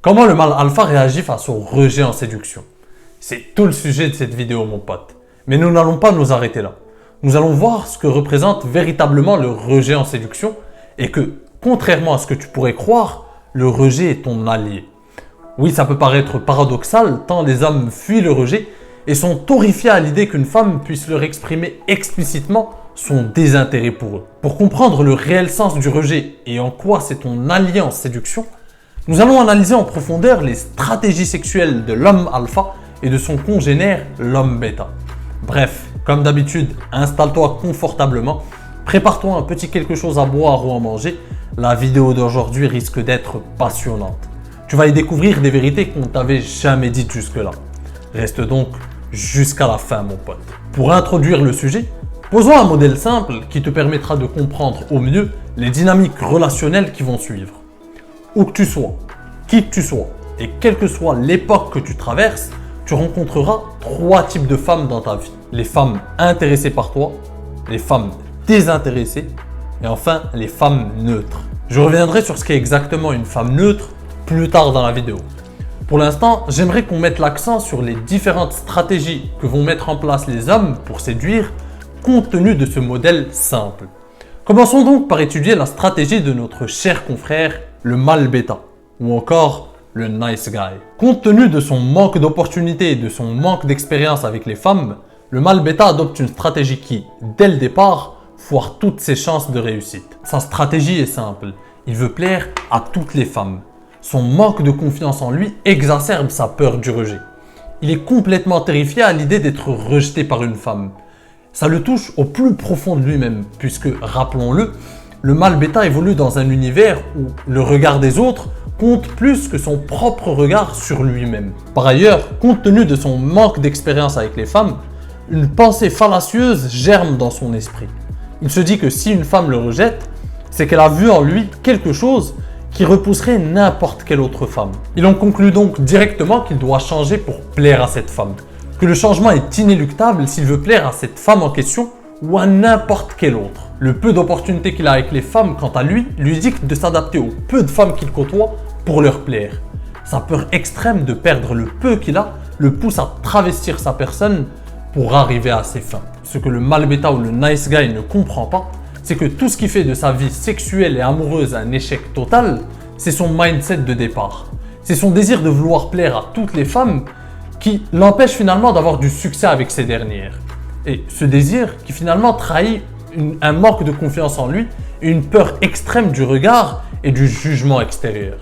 Comment le mâle alpha réagit face au rejet en séduction? C'est tout le sujet de cette vidéo, mon pote. Mais nous n'allons pas nous arrêter là. Nous allons voir ce que représente véritablement le rejet en séduction et que, contrairement à ce que tu pourrais croire, le rejet est ton allié. Oui, ça peut paraître paradoxal tant les hommes fuient le rejet et sont horrifiés à l'idée qu'une femme puisse leur exprimer explicitement son désintérêt pour eux. Pour comprendre le réel sens du rejet et en quoi c'est ton allié en séduction, nous allons analyser en profondeur les stratégies sexuelles de l'homme alpha et de son congénère, l'homme bêta. Bref, comme d'habitude, installe-toi confortablement, prépare-toi un petit quelque chose à boire ou à manger. La vidéo d'aujourd'hui risque d'être passionnante. Tu vas y découvrir des vérités qu'on ne t'avait jamais dites jusque-là. Reste donc jusqu'à la fin, mon pote. Pour introduire le sujet, posons un modèle simple qui te permettra de comprendre au mieux les dynamiques relationnelles qui vont suivre. Où que tu sois, qui que tu sois, et quelle que soit l'époque que tu traverses, tu rencontreras 3 types de femmes dans ta vie. Les femmes intéressées par toi, les femmes désintéressées, et enfin les femmes neutres. Je reviendrai sur ce qu'est exactement une femme neutre plus tard dans la vidéo. Pour l'instant, j'aimerais qu'on mette l'accent sur les différentes stratégies que vont mettre en place les hommes pour séduire, compte tenu de ce modèle simple. Commençons donc par étudier la stratégie de notre cher confrère, le mâle bêta, ou encore le nice guy. Compte tenu de son manque d'opportunités et de son manque d'expérience avec les femmes, le mâle bêta adopte une stratégie qui, dès le départ, foire toutes ses chances de réussite. Sa stratégie est simple, il veut plaire à toutes les femmes. Son manque de confiance en lui exacerbe sa peur du rejet. Il est complètement terrifié à l'idée d'être rejeté par une femme. Ça le touche au plus profond de lui-même, puisque, rappelons-le, le mâle bêta évolue dans un univers où le regard des autres compte plus que son propre regard sur lui-même. Par ailleurs, compte tenu de son manque d'expérience avec les femmes, une pensée fallacieuse germe dans son esprit. Il se dit que si une femme le rejette, c'est qu'elle a vu en lui quelque chose qui repousserait n'importe quelle autre femme. Il en conclut donc directement qu'il doit changer pour plaire à cette femme, que le changement est inéluctable s'il veut plaire à cette femme en question ou à n'importe quelle autre. Le peu d'opportunités qu'il a avec les femmes, quant à lui dicte de s'adapter au peu de femmes qu'il côtoie pour leur plaire. Sa peur extrême de perdre le peu qu'il a le pousse à travestir sa personne pour arriver à ses fins. Ce que le mâle bêta ou le nice guy ne comprend pas, c'est que tout ce qui fait de sa vie sexuelle et amoureuse un échec total, c'est son mindset de départ. C'est son désir de vouloir plaire à toutes les femmes qui l'empêche finalement d'avoir du succès avec ces dernières. Et ce désir qui finalement trahit un manque de confiance en lui et une peur extrême du regard et du jugement extérieur.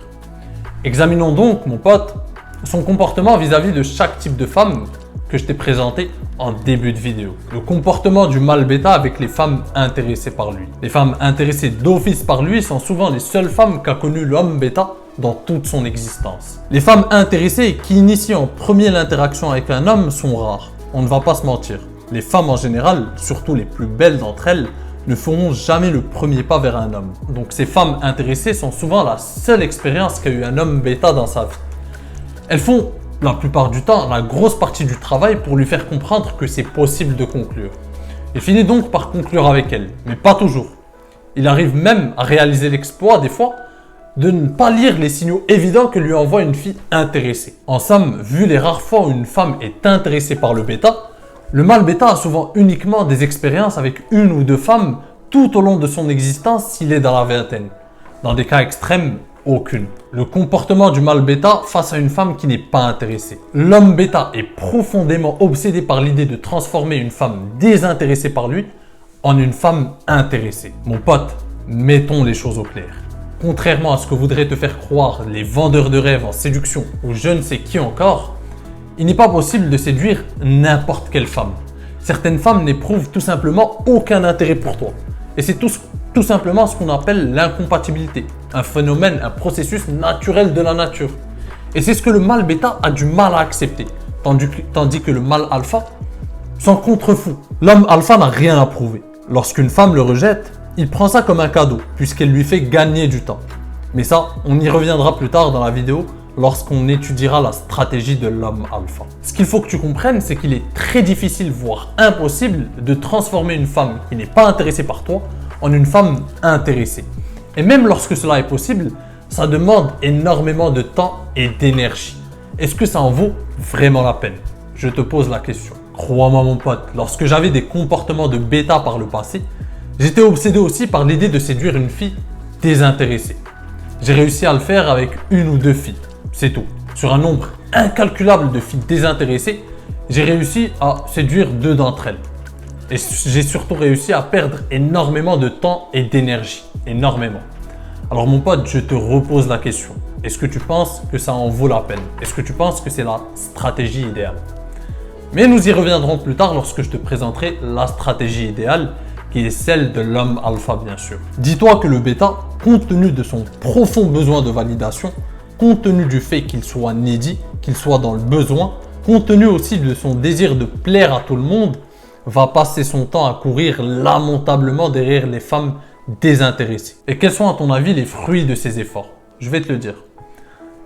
Examinons donc, mon pote, son comportement vis-à-vis de chaque type de femme que je t'ai présenté en début de vidéo. Le comportement du mâle bêta avec les femmes intéressées par lui. Les femmes intéressées d'office par lui sont souvent les seules femmes qu'a connues l'homme bêta dans toute son existence. Les femmes intéressées qui initient en premier l'interaction avec un homme sont rares. On ne va pas se mentir. Les femmes en général, surtout les plus belles d'entre elles, ne feront jamais le premier pas vers un homme. Donc ces femmes intéressées sont souvent la seule expérience qu'a eu un homme bêta dans sa vie. Elles font la plupart du temps la grosse partie du travail pour lui faire comprendre que c'est possible de conclure. Il finit donc par conclure avec elle, mais pas toujours. Il arrive même à réaliser l'exploit des fois de ne pas lire les signaux évidents que lui envoie une fille intéressée. En somme, vu les rares fois où une femme est intéressée par le bêta, le mâle bêta a souvent uniquement des expériences avec 1 ou 2 femmes tout au long de son existence s'il est dans la vingtaine. Dans des cas extrêmes, aucune. Le comportement du mâle bêta face à une femme qui n'est pas intéressée. L'homme bêta est profondément obsédé par l'idée de transformer une femme désintéressée par lui en une femme intéressée. Mon pote, mettons les choses au clair. Contrairement à ce que voudraient te faire croire les vendeurs de rêves en séduction ou je ne sais qui encore, il n'est pas possible de séduire n'importe quelle femme. Certaines femmes n'éprouvent tout simplement aucun intérêt pour toi. Et c'est tout simplement ce qu'on appelle l'incompatibilité. Un phénomène, un processus naturel de la nature. Et c'est ce que le mâle bêta a du mal à accepter. Tandis que le mâle alpha s'en contrefout. L'homme alpha n'a rien à prouver. Lorsqu'une femme le rejette, il prend ça comme un cadeau, puisqu'elle lui fait gagner du temps. Mais ça, on y reviendra plus tard dans la vidéo, lorsqu'on étudiera la stratégie de l'homme alpha. Ce qu'il faut que tu comprennes, c'est qu'il est très difficile, voire impossible, de transformer une femme qui n'est pas intéressée par toi en une femme intéressée. Et même lorsque cela est possible, Ça demande énormément de temps et d'énergie. Est-ce que ça en vaut vraiment la peine? Je te pose la question. Crois-moi mon pote, lorsque j'avais des comportements de bêta par le passé, j'étais obsédé aussi par l'idée de séduire une fille désintéressée. J'ai réussi à le faire avec une ou deux filles, c'est tout. Sur un nombre incalculable de filles désintéressées, j'ai réussi à séduire 2 d'entre elles. Et j'ai surtout réussi à perdre énormément de temps et d'énergie. Énormément. Alors mon pote, je te repose la question. Est-ce que tu penses que ça en vaut la peine? Est-ce que tu penses que c'est la stratégie idéale? Mais nous y reviendrons plus tard lorsque je te présenterai la stratégie idéale qui est celle de l'homme alpha bien sûr. Dis-toi que le bêta, compte tenu de son profond besoin de validation, compte tenu du fait qu'il soit needy, qu'il soit dans le besoin, compte tenu aussi de son désir de plaire à tout le monde, va passer son temps à courir lamentablement derrière les femmes désintéressées. Et quels sont à ton avis les fruits de ces efforts? Je vais te le dire.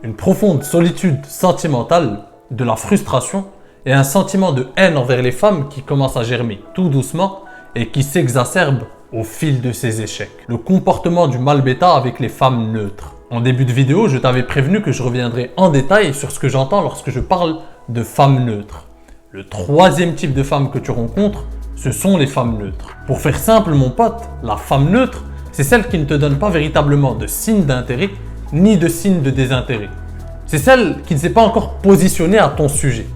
Une profonde solitude sentimentale, de la frustration et un sentiment de haine envers les femmes qui commence à germer tout doucement et qui s'exacerbe au fil de ces échecs. Le comportement du mâle bêta avec les femmes neutres. En début de vidéo, je t'avais prévenu que je reviendrai en détail sur ce que j'entends lorsque je parle de femmes neutres. Le 3e type de femme que tu rencontres, ce sont les femmes neutres. Pour faire simple mon pote, la femme neutre, c'est celle qui ne te donne pas véritablement de signe d'intérêt ni de signe de désintérêt. C'est celle qui ne s'est pas encore positionnée à ton sujet.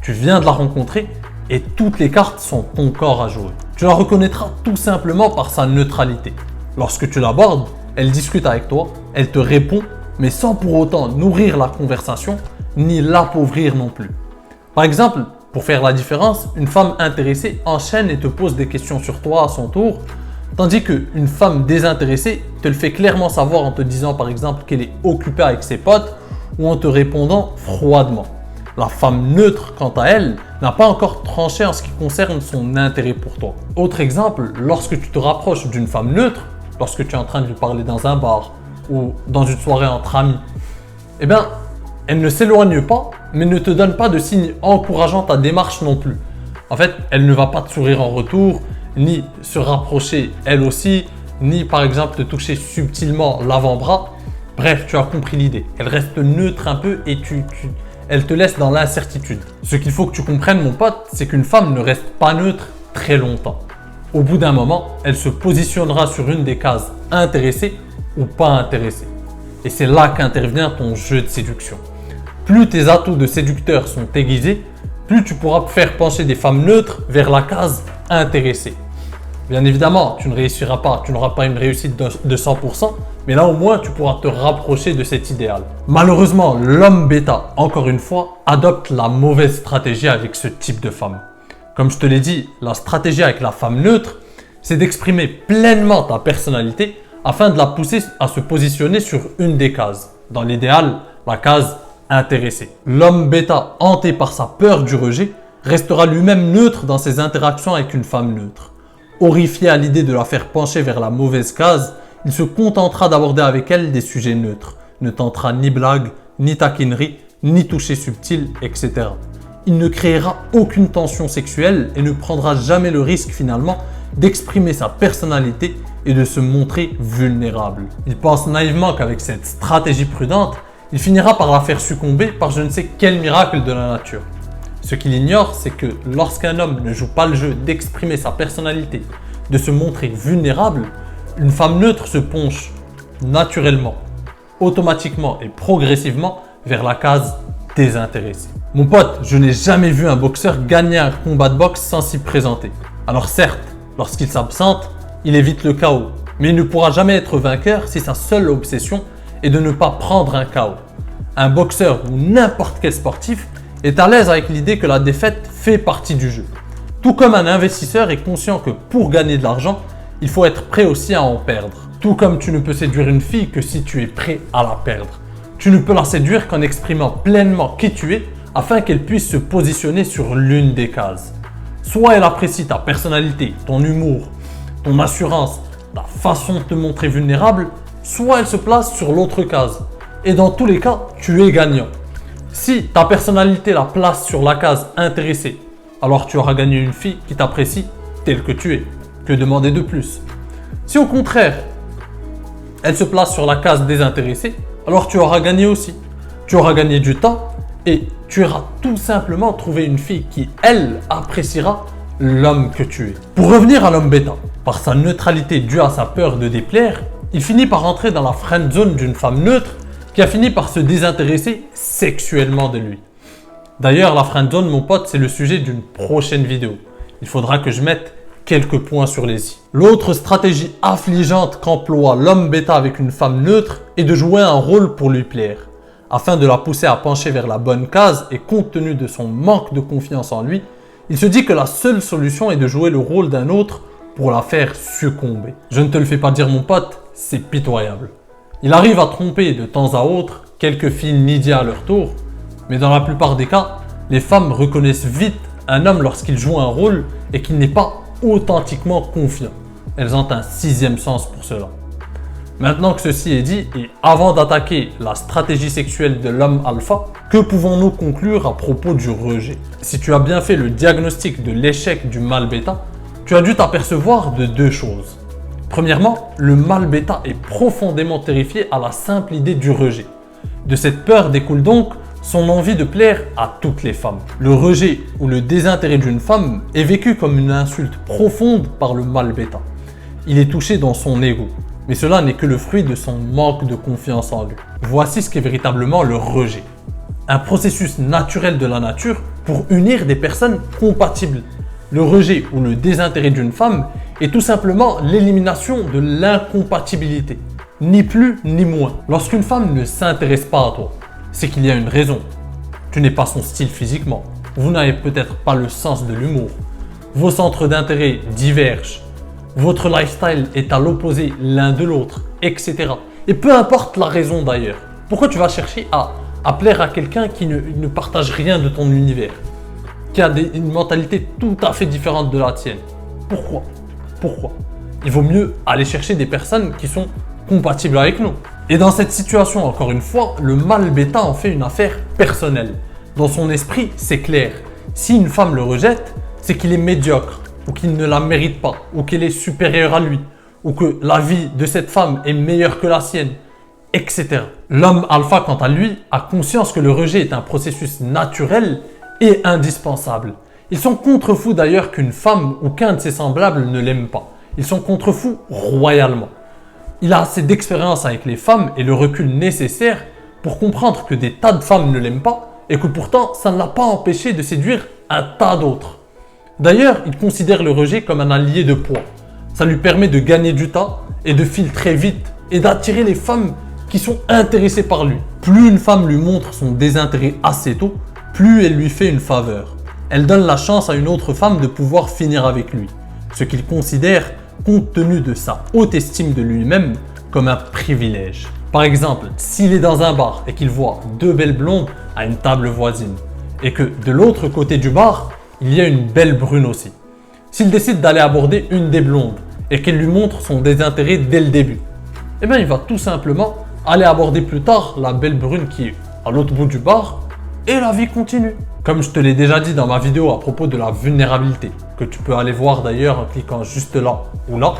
Tu viens de la rencontrer et toutes les cartes sont ton corps à jouer. Tu la reconnaîtras tout simplement par sa neutralité. Lorsque tu l'abordes, elle discute avec toi, elle te répond, mais sans pour autant nourrir la conversation ni l'appauvrir non plus. Par exemple, pour faire la différence, une femme intéressée enchaîne et te pose des questions sur toi à son tour, tandis qu'une femme désintéressée te le fait clairement savoir en te disant par exemple qu'elle est occupée avec ses potes ou en te répondant froidement. La femme neutre, quant à elle, n'a pas encore tranché en ce qui concerne son intérêt pour toi. Autre exemple, lorsque tu te rapproches d'une femme neutre, lorsque tu es en train de lui parler dans un bar ou dans une soirée entre amis, eh bien, elle ne s'éloigne pas, mais ne te donne pas de signe encourageant ta démarche non plus. En fait, elle ne va pas te sourire en retour, ni se rapprocher elle aussi, ni par exemple te toucher subtilement l'avant-bras. Bref, tu as compris l'idée. Elle reste neutre un peu et elle te laisse dans l'incertitude. Ce qu'il faut que tu comprennes mon pote, c'est qu'une femme ne reste pas neutre très longtemps. Au bout d'un moment, elle se positionnera sur une des cases intéressée ou pas intéressée. Et c'est là qu'intervient ton jeu de séduction. Plus tes atouts de séducteur sont aiguisés, plus tu pourras faire pencher des femmes neutres vers la case intéressée. Bien évidemment, tu ne réussiras pas, tu n'auras pas une réussite de 100%, mais là au moins tu pourras te rapprocher de cet idéal. Malheureusement, l'homme bêta, encore une fois, adopte la mauvaise stratégie avec ce type de femme. Comme je te l'ai dit, la stratégie avec la femme neutre, c'est d'exprimer pleinement ta personnalité afin de la pousser à se positionner sur une des cases. Dans l'idéal, la case intéressée. L'homme bêta, hanté par sa peur du rejet, restera lui-même neutre dans ses interactions avec une femme neutre. Horrifié à l'idée de la faire pencher vers la mauvaise case, il se contentera d'aborder avec elle des sujets neutres, ne tentera ni blague, ni taquinerie, ni toucher subtil, etc. Il ne créera aucune tension sexuelle et ne prendra jamais le risque finalement d'exprimer sa personnalité et de se montrer vulnérable. Il pense naïvement qu'avec cette stratégie prudente, il finira par la faire succomber par je ne sais quel miracle de la nature. Ce qu'il ignore, c'est que lorsqu'un homme ne joue pas le jeu d'exprimer sa personnalité, de se montrer vulnérable, une femme neutre se penche naturellement, automatiquement et progressivement vers la case désintéressée. Mon pote, je n'ai jamais vu un boxeur gagner un combat de boxe sans s'y présenter. Alors certes, lorsqu'il s'absente, il évite le chaos, mais il ne pourra jamais être vainqueur si sa seule obsession est de ne pas prendre un KO. Un boxeur ou n'importe quel sportif est à l'aise avec l'idée que la défaite fait partie du jeu. Tout comme un investisseur est conscient que pour gagner de l'argent, il faut être prêt aussi à en perdre. Tout comme tu ne peux séduire une fille que si tu es prêt à la perdre. Tu ne peux la séduire qu'en exprimant pleinement qui tu es afin qu'elle puisse se positionner sur l'une des cases. Soit elle apprécie ta personnalité, ton humour, ton assurance, ta façon de te montrer vulnérable, soit elle se place sur l'autre case. Et dans tous les cas, tu es gagnant. Si ta personnalité la place sur la case intéressée, alors tu auras gagné une fille qui t'apprécie tel que tu es. Que demander de plus? Si au contraire, elle se place sur la case désintéressée, alors tu auras gagné aussi. Tu auras gagné du temps et tu iras tout simplement trouver une fille qui, elle, appréciera l'homme que tu es. Pour revenir à l'homme bêta, par sa neutralité due à sa peur de déplaire, il finit par entrer dans la friend zone d'une femme neutre qui a fini par se désintéresser sexuellement de lui. D'ailleurs, la friend zone, mon pote, c'est le sujet d'une prochaine vidéo. Il faudra que je mette quelques points sur les i. L'autre stratégie affligeante qu'emploie l'homme bêta avec une femme neutre est de jouer un rôle pour lui plaire. Afin de la pousser à pencher vers la bonne case et compte tenu de son manque de confiance en lui, il se dit que la seule solution est de jouer le rôle d'un autre pour la faire succomber. Je ne te le fais pas dire mon pote, c'est pitoyable. Il arrive à tromper de temps à autre quelques filles needy à leur tour, mais dans la plupart des cas, les femmes reconnaissent vite un homme lorsqu'il joue un rôle et qu'il n'est pas authentiquement confiant. Elles ont un sixième sens pour cela. Maintenant que ceci est dit, et avant d'attaquer la stratégie sexuelle de l'homme alpha, que pouvons-nous conclure à propos du rejet? Si tu as bien fait le diagnostic de l'échec du mâle bêta, tu as dû t'apercevoir de deux choses. Premièrement, le mâle bêta est profondément terrifié à la simple idée du rejet. De cette peur découle donc son envie de plaire à toutes les femmes. Le rejet ou le désintérêt d'une femme est vécu comme une insulte profonde par le mâle bêta. Il est touché dans son ego. Mais cela n'est que le fruit de son manque de confiance en lui. Voici ce qu'est véritablement le rejet. Un processus naturel de la nature pour unir des personnes compatibles. Le rejet ou le désintérêt d'une femme est tout simplement l'élimination de l'incompatibilité. Ni plus ni moins. Lorsqu'une femme ne s'intéresse pas à toi, c'est qu'il y a une raison. Tu n'es pas son style physiquement. Vous n'avez peut-être pas le sens de l'humour. Vos centres d'intérêt divergent. Votre lifestyle est à l'opposé l'un de l'autre, etc. Et peu importe la raison d'ailleurs. Pourquoi tu vas chercher à plaire à quelqu'un qui ne partage rien de ton univers, qui a une mentalité tout à fait différente de la tienne? Pourquoi? Il vaut mieux aller chercher des personnes qui sont compatibles avec nous. Et dans cette situation, encore une fois, le mâle bêta en fait une affaire personnelle. Dans son esprit, c'est clair. Si une femme le rejette, c'est qu'il est médiocre, ou qu'il ne la mérite pas, ou qu'elle est supérieure à lui, ou que la vie de cette femme est meilleure que la sienne, etc. L'homme alpha, quant à lui, a conscience que le rejet est un processus naturel et indispensable. Ils sont contre-fous d'ailleurs qu'une femme ou qu'un de ses semblables ne l'aime pas. Ils sont contre-fous royalement. Il a assez d'expérience avec les femmes et le recul nécessaire pour comprendre que des tas de femmes ne l'aiment pas et que pourtant ça ne l'a pas empêché de séduire un tas d'autres. D'ailleurs, il considère le rejet comme un allié de poids. Ça lui permet de gagner du temps et de filtrer vite et d'attirer les femmes qui sont intéressées par lui. Plus une femme lui montre son désintérêt assez tôt, plus elle lui fait une faveur. Elle donne la chance à une autre femme de pouvoir finir avec lui, ce qu'il considère, compte tenu de sa haute estime de lui-même, comme un privilège. Par exemple, s'il est dans un bar et qu'il voit deux belles blondes à une table voisine, et que de l'autre côté du bar, il y a une belle brune aussi. S'il décide d'aller aborder une des blondes et qu'elle lui montre son désintérêt dès le début, eh bien il va tout simplement aller aborder plus tard la belle brune qui est à l'autre bout du bar et la vie continue. Comme je te l'ai déjà dit dans ma vidéo à propos de la vulnérabilité, que tu peux aller voir d'ailleurs en cliquant juste là ou là,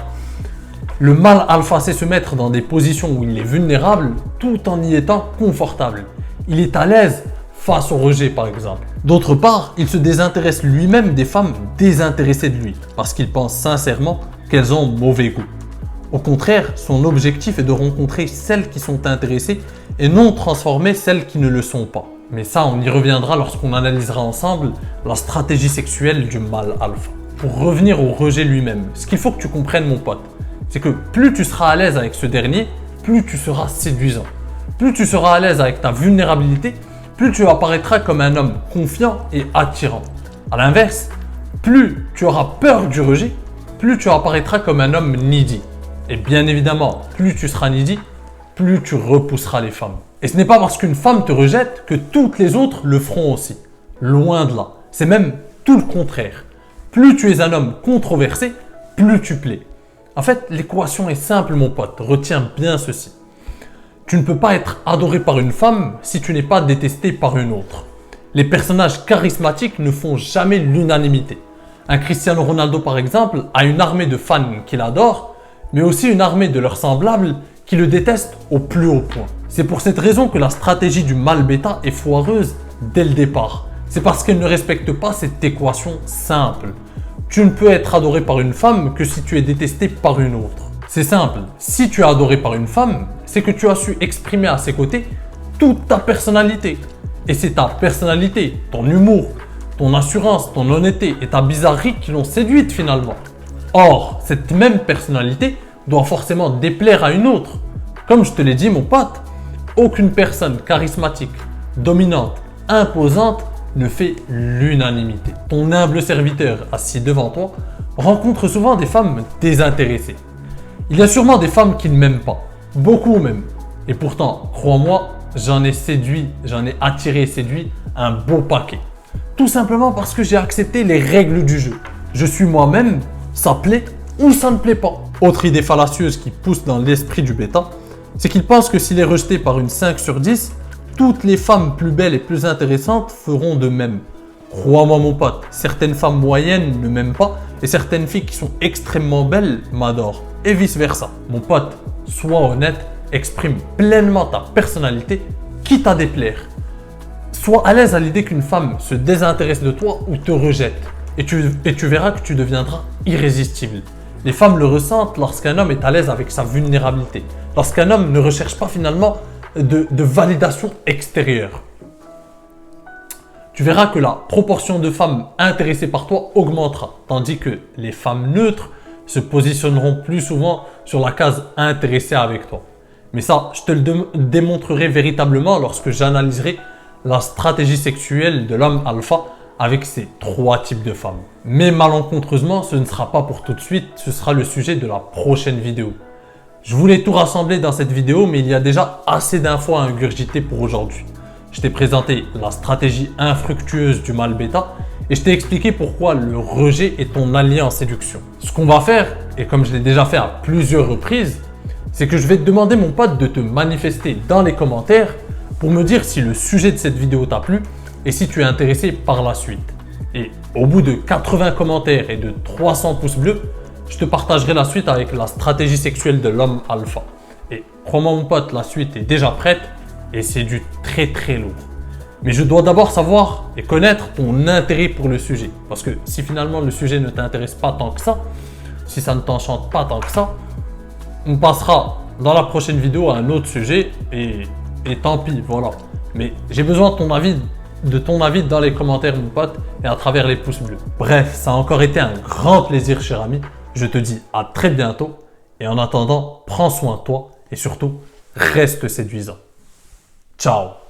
le mâle alpha sait se mettre dans des positions où il est vulnérable tout en y étant confortable. Il est à l'aise face au rejet par exemple. D'autre part, il se désintéresse lui-même des femmes désintéressées de lui parce qu'il pense sincèrement qu'elles ont mauvais goût. Au contraire, son objectif est de rencontrer celles qui sont intéressées et non transformer celles qui ne le sont pas. Mais ça, on y reviendra lorsqu'on analysera ensemble la stratégie sexuelle du mâle alpha. Pour revenir au rejet lui-même, ce qu'il faut que tu comprennes mon pote, c'est que plus tu seras à l'aise avec ce dernier, plus tu seras séduisant. Plus tu seras à l'aise avec ta vulnérabilité, plus tu apparaîtras comme un homme confiant et attirant. A l'inverse, plus tu auras peur du rejet, plus tu apparaîtras comme un homme needy. Et bien évidemment, plus tu seras needy, plus tu repousseras les femmes. Et ce n'est pas parce qu'une femme te rejette que toutes les autres le feront aussi. Loin de là. C'est même tout le contraire. Plus tu es un homme controversé, plus tu plais. En fait, l'équation est simple mon pote, retiens bien ceci. Tu ne peux pas être adoré par une femme si tu n'es pas détesté par une autre. Les personnages charismatiques ne font jamais l'unanimité. Un Cristiano Ronaldo par exemple a une armée de fans qui l'adorent, mais aussi une armée de leurs semblables qui le détestent au plus haut point. C'est pour cette raison que la stratégie du mâle bêta est foireuse dès le départ. C'est parce qu'elle ne respecte pas cette équation simple. Tu ne peux être adoré par une femme que si tu es détesté par une autre. C'est simple, si tu es adoré par une femme, c'est que tu as su exprimer à ses côtés toute ta personnalité. Et c'est ta personnalité, ton humour, ton assurance, ton honnêteté et ta bizarrerie qui l'ont séduite finalement. Or, cette même personnalité doit forcément déplaire à une autre. Comme je te l'ai dit mon pote, aucune personne charismatique, dominante, imposante ne fait l'unanimité. Ton humble serviteur assis devant toi rencontre souvent des femmes désintéressées. Il y a sûrement des femmes qui ne m'aiment pas, beaucoup même. Et pourtant, crois-moi, j'en ai attiré et séduit un beau paquet. Tout simplement parce que j'ai accepté les règles du jeu. Je suis moi-même, ça plaît ou ça ne plaît pas. Autre idée fallacieuse qui pousse dans l'esprit du bêta, c'est qu'il pense que s'il est rejeté par une 5 sur 10, toutes les femmes plus belles et plus intéressantes feront de même. Crois-moi mon pote, certaines femmes moyennes ne m'aiment pas et certaines filles qui sont extrêmement belles m'adorent. Et vice versa. Mon pote, sois honnête, exprime pleinement ta personnalité, quitte à déplaire. Sois à l'aise à l'idée qu'une femme se désintéresse de toi ou te rejette. Et tu verras que tu deviendras irrésistible. Les femmes le ressentent lorsqu'un homme est à l'aise avec sa vulnérabilité. Lorsqu'un homme ne recherche pas finalement de validation extérieure. Tu verras que la proportion de femmes intéressées par toi augmentera, tandis que les femmes neutres se positionneront plus souvent sur la case intéressée avec toi. Mais ça, je te le démontrerai véritablement lorsque j'analyserai la stratégie sexuelle de l'homme alpha avec ces 3 types de femmes. Mais malencontreusement, ce ne sera pas pour tout de suite, ce sera le sujet de la prochaine vidéo. Je voulais tout rassembler dans cette vidéo, mais il y a déjà assez d'infos à ingurgiter pour aujourd'hui. Je t'ai présenté la stratégie infructueuse du mâle bêta et je t'ai expliqué pourquoi le rejet est ton allié en séduction. Ce qu'on va faire, et comme je l'ai déjà fait à plusieurs reprises, c'est que je vais te demander mon pote de te manifester dans les commentaires pour me dire si le sujet de cette vidéo t'a plu et si tu es intéressé par la suite. Et au bout de 80 commentaires et de 300 pouces bleus, je te partagerai la suite avec la stratégie sexuelle de l'homme alpha. Et crois-moi mon pote, la suite est déjà prête et c'est du très très lourd. Mais je dois d'abord savoir et connaître ton intérêt pour le sujet. Parce que si finalement le sujet ne t'intéresse pas tant que ça, si ça ne t'enchante pas tant que ça, on passera dans la prochaine vidéo à un autre sujet et tant pis, voilà. Mais j'ai besoin de ton avis dans les commentaires mon pote et à travers les pouces bleus. Bref, ça a encore été un grand plaisir cher ami. Je te dis à très bientôt et en attendant, prends soin de toi et surtout, reste séduisant. Ciao.